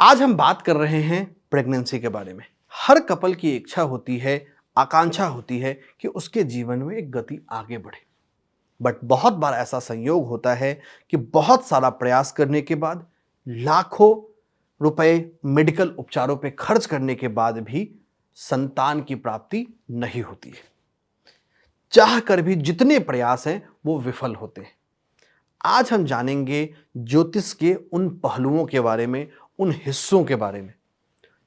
आज हम बात कर रहे हैं प्रेगनेंसी के बारे में। हर कपल की इच्छा होती है, आकांक्षा होती है कि उसके जीवन में एक गति आगे बढ़े। बट बहुत बार ऐसा संयोग होता है कि बहुत सारा प्रयास करने के बाद, लाखों रुपए मेडिकल उपचारों पे खर्च करने के बाद भी संतान की प्राप्ति नहीं होती है। चाह कर भी जितने प्रयास हैं वो विफल होते हैं। आज हम जानेंगे ज्योतिष के उन पहलुओं के बारे में, उन हिस्सों के बारे में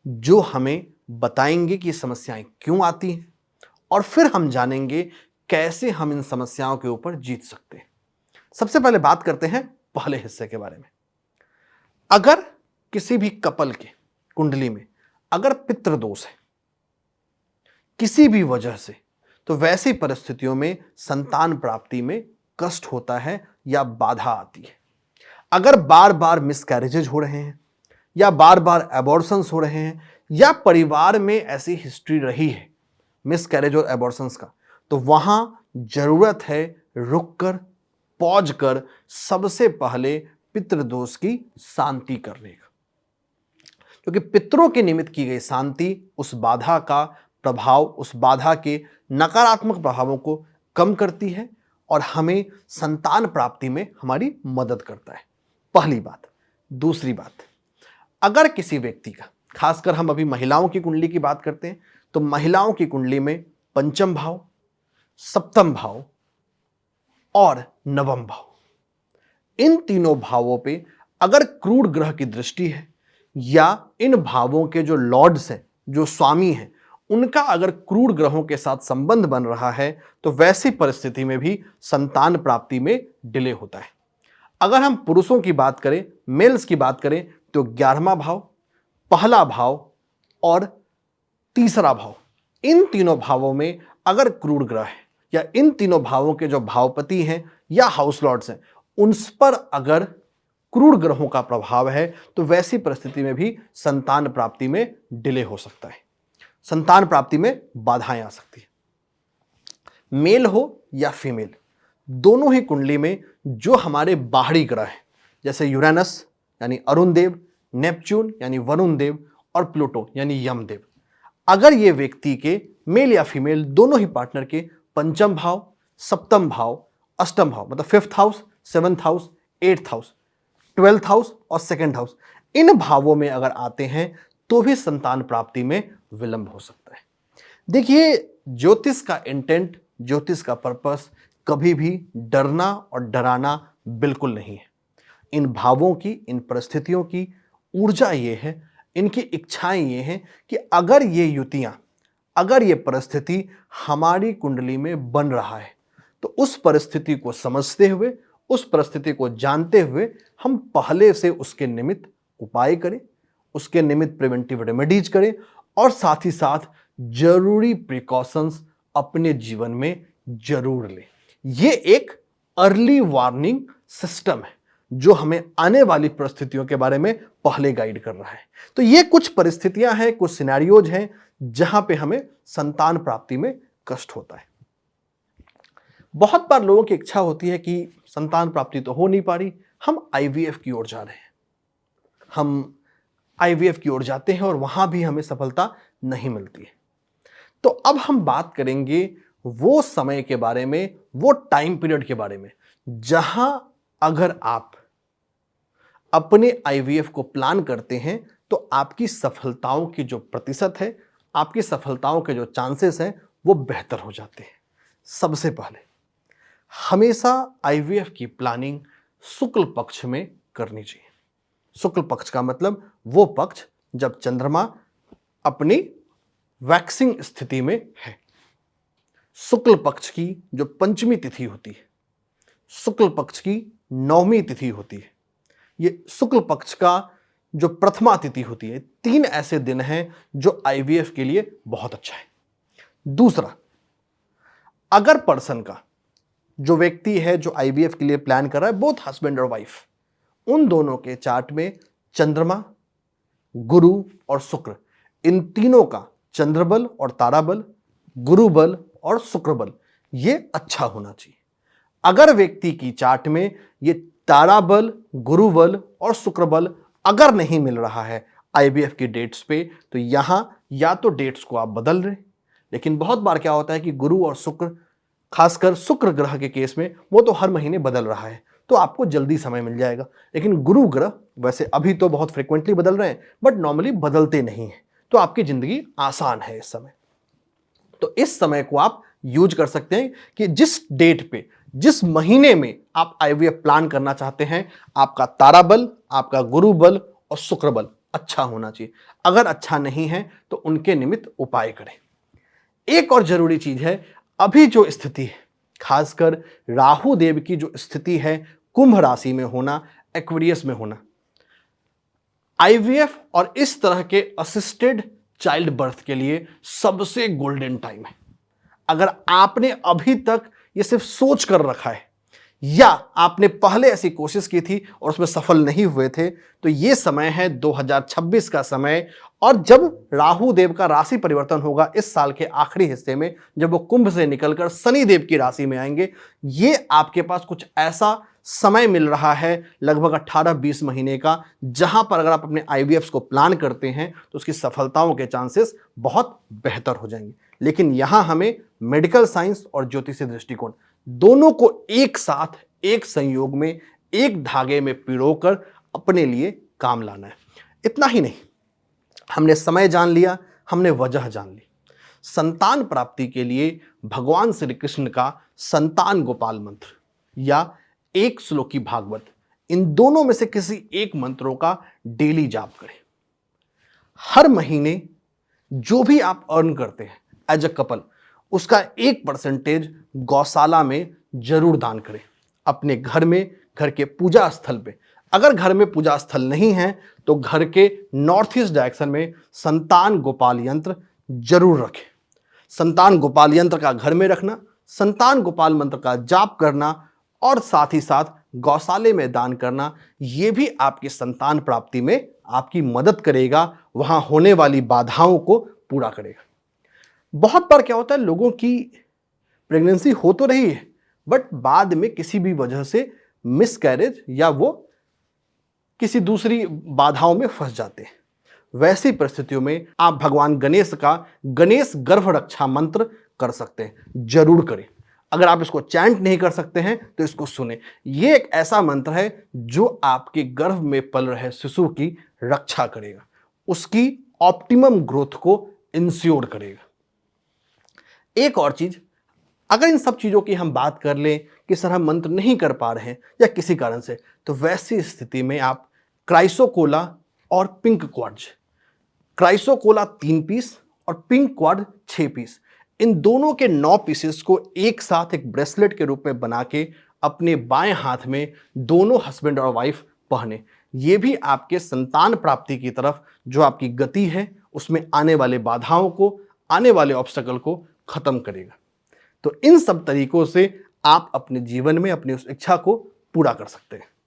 जो हमें बताएंगे कि ये समस्याएं क्यों आती हैं, और फिर हम जानेंगे कैसे हम इन समस्याओं के ऊपर जीत सकते हैं। सबसे पहले बात करते हैं पहले हिस्से के बारे में। अगर किसी भी कपल के कुंडली में अगर पितृदोष है किसी भी वजह से, तो वैसी परिस्थितियों में संतान प्राप्ति में कष्ट होता है या बाधा आती है। अगर बार बार मिसकैरेजेज हो रहे हैं या बार बार एबॉर्शंस हो रहे हैं या परिवार में ऐसी हिस्ट्री रही है मिसकैरेज और एबॉर्शंस का, तो वहां जरूरत है रुककर, पॉज कर सबसे पहले पितृदोष की शांति करने का। क्योंकि पितरों के निमित्त की गई शांति उस बाधा का प्रभाव, उस बाधा के नकारात्मक प्रभावों को कम करती है और हमें संतान प्राप्ति में हमारी मदद करता है। पहली बात। दूसरी बात, अगर किसी व्यक्ति का, खासकर हम अभी महिलाओं की कुंडली की बात करते हैं, तो महिलाओं की कुंडली में पंचम भाव, सप्तम भाव और नवम भाव, इन तीनों भावों पे अगर क्रूर ग्रह की दृष्टि है या इन भावों के जो लॉर्ड्स हैं, जो स्वामी हैं, उनका अगर क्रूर ग्रहों के साथ संबंध बन रहा है, तो वैसी परिस्थिति में भी संतान प्राप्ति में डिले होता है। अगर हम पुरुषों की बात करें, मेल्स की बात करें, तो 11वां भाव, पहला भाव और तीसरा भाव, इन तीनों भावों में अगर क्रूर ग्रह है या इन तीनों भावों के जो भावपति हैं या हाउस लॉर्ड्स हैं, उन पर अगर क्रूर ग्रहों का प्रभाव है, तो वैसी परिस्थिति में भी संतान प्राप्ति में डिले हो सकता है, संतान प्राप्ति में बाधाएं आ सकती है। मेल हो या फीमेल, दोनों ही कुंडली में जो हमारे बाहरी ग्रह हैं, जैसे यूरेनस यानी अरुण देव, नेपच्यून यानी वरुण देव और प्लूटो यानी यमदेव, अगर ये व्यक्ति के मेल या फीमेल दोनों ही पार्टनर के पंचम भाव, सप्तम भाव, अष्टम भाव, मतलब 5th house, 7th house, 8th house, 12th house और 2nd हाउस, इन भावों में अगर आते हैं, तो भी संतान प्राप्ति में विलंब हो सकता है। देखिए, ज्योतिष का इंटेंट, ज्योतिष का पर्पस कभी भी डरना और डराना बिल्कुल नहीं है। इन भावों की, इन परिस्थितियों की ऊर्जा ये है, इनकी इच्छाएं ये हैं कि अगर ये युतियां, अगर ये परिस्थिति हमारी कुंडली में बन रहा है, तो उस परिस्थिति को समझते हुए, उस परिस्थिति को जानते हुए हम पहले से उसके निमित्त उपाय करें, उसके निमित्त प्रिवेंटिव रेमेडीज करें और साथ ही साथ जरूरी प्रिकॉशंस अपने जीवन में जरूर लें। ये एक अर्ली वार्निंग सिस्टम है जो हमें आने वाली परिस्थितियों के बारे में पहले गाइड कर रहा है। तो ये कुछ परिस्थितियां हैं, कुछ सिनेरियोज हैं जहां पे हमें संतान प्राप्ति में कष्ट होता है। बहुत बार लोगों की इच्छा होती है कि संतान प्राप्ति तो हो नहीं पा रही, हम आईवीएफ की ओर जा रहे हैं, हम आईवीएफ की ओर जाते हैं और वहां भी हमें सफलता नहीं मिलती है। तो अब हम बात करेंगे वो समय के बारे में, वो टाइम पीरियड के बारे में, जहां अगर आप अपने आईवीएफ को प्लान करते हैं, तो आपकी सफलताओं की जो प्रतिशत है, आपकी सफलताओं के जो चांसेस हैं, वो बेहतर हो जाते हैं। सबसे पहले हमेशा आईवीएफ की प्लानिंग शुक्ल पक्ष में करनी चाहिए। शुक्ल पक्ष का मतलब वो पक्ष जब चंद्रमा अपनी वैक्सिंग स्थिति में है। शुक्ल पक्ष की जो पंचमी तिथि होती है, शुक्ल पक्ष की 9वीं तिथि होती है, ये शुक्ल पक्ष का जो प्रथमा तिथि होती है, 3 ऐसे दिन हैं जो आईवीएफ के लिए बहुत अच्छा है। दूसरा, अगर पर्सन का, जो व्यक्ति है जो आईवीएफ के लिए प्लान कर रहा है, बोथ हस्बैंड और वाइफ, उन दोनों के चार्ट में चंद्रमा, गुरु और शुक्र, इन तीनों का चंद्रबल और ताराबल, गुरु बल और शुक्र बल, ये अच्छा होना चाहिए। अगर व्यक्ति की चार्ट में ये ताराबल, गुरु बल और शुक्र बल अगर नहीं मिल रहा है, आईवीएफ की डेट्स पे, तो यहाँ या तो डेट्स को आप बदल रहे, लेकिन बहुत बार क्या होता है कि गुरु और शुक्र, खासकर शुक्र ग्रह के केस में, वो तो हर महीने बदल रहा है, तो आपको जल्दी समय मिल जाएगा। लेकिन गुरु ग्रह वैसे अभी तो बहुत फ्रिक्वेंटली बदल रहे हैं, बट नॉर्मली बदलते नहीं हैं, तो आपकी जिंदगी आसान है इस समय। तो इस समय को आप यूज कर सकते हैं कि जिस डेट पे, जिस महीने में आप आईवीएफ प्लान करना चाहते हैं, आपका तारा बल, आपका गुरु बल और शुक्र बल अच्छा होना चाहिए। अगर अच्छा नहीं है तो उनके निमित्त उपाय करें। एक और जरूरी चीज है, अभी जो स्थिति है, खासकर राहु देव की जो स्थिति है कुंभ राशि में होना, एक्वेरियस में होना, आईवीएफ और इस तरह के असिस्टेड चाइल्ड बर्थ के लिए सबसे गोल्डन टाइम है। अगर आपने अभी तक ये सिर्फ सोच कर रखा है या आपने पहले ऐसी कोशिश की थी और उसमें सफल नहीं हुए थे, तो ये समय है 2026 का समय। और जब राहु देव का राशि परिवर्तन होगा इस साल के आखिरी हिस्से में, जब वो कुंभ से निकलकर शनि देव की राशि में आएंगे, ये आपके पास कुछ ऐसा समय मिल रहा है लगभग 18-20 महीने का, जहां पर अगर आप अपने आईवीएफ को प्लान करते हैं तो उसकी सफलताओं के चांसेस बहुत बेहतर हो जाएंगे। लेकिन यहां हमें मेडिकल साइंस और ज्योतिषीय दृष्टिकोण दोनों को एक साथ, एक संयोग में, एक धागे में पिरोकर अपने लिए काम लाना है। इतना ही नहीं, हमने समय जान लिया, हमने वजह जान ली। संतान प्राप्ति के लिए भगवान श्री कृष्ण का संतान गोपाल मंत्र या एक श्लोकी भागवत, इन दोनों में से किसी एक मंत्रों का डेली जाप करें। हर महीने जो भी आप अर्न करते हैं एज अ कपल, उसका 1% गौशाला में जरूर दान करें। अपने घर में, घर के पूजा स्थल पे, अगर घर में पूजा स्थल नहीं है तो घर के नॉर्थ ईस्ट डायरेक्शन में संतान गोपाल यंत्र जरूर रखें। संतान गोपाल यंत्र का घर में रखना, संतान गोपाल मंत्र का जाप करना और साथ ही साथ गौशाले में दान करना, यह भी आपकी संतान प्राप्ति में आपकी मदद करेगा, वहां होने वाली बाधाओं को पूरा करेगा। बहुत बार क्या होता है, लोगों की प्रेगनेंसी हो तो रही है बट बाद में किसी भी वजह से मिसकैरेज या वो किसी दूसरी बाधाओं में फंस जाते हैं। वैसी परिस्थितियों में आप भगवान गणेश का गणेश गर्भ रक्षा मंत्र कर सकते हैं, जरूर करें। अगर आप इसको चैंट नहीं कर सकते हैं तो इसको सुने। यह एक ऐसा मंत्र है जो आपके गर्भ में पल रहे शिशु की रक्षा करेगा, उसकी ऑप्टिमम ग्रोथ को इंश्योर करेगा। एक और चीज, अगर इन सब चीजों की हम बात कर लें कि सर हम मंत्र नहीं कर पा रहे हैं या किसी कारण से, तो वैसी स्थिति में आप क्राइसोकोला और पिंक क्वार्ट्ज, क्राइसोकोला 3 पीस और पिंक क्वार्ट्ज 6 पीस, इन दोनों के 9 पीसेस को एक साथ एक ब्रेसलेट के रूप में बना के अपने बाएं हाथ में दोनों हस्बैंड और वाइफ पहने। ये भी आपके संतान प्राप्ति की तरफ जो आपकी गति है उसमें आने वाले बाधाओं को, आने वाले ऑब्स्टेकल को खत्म करेगा। तो इन सब तरीकों से आप अपने जीवन में अपनी उस इच्छा को पूरा कर सकते हैं।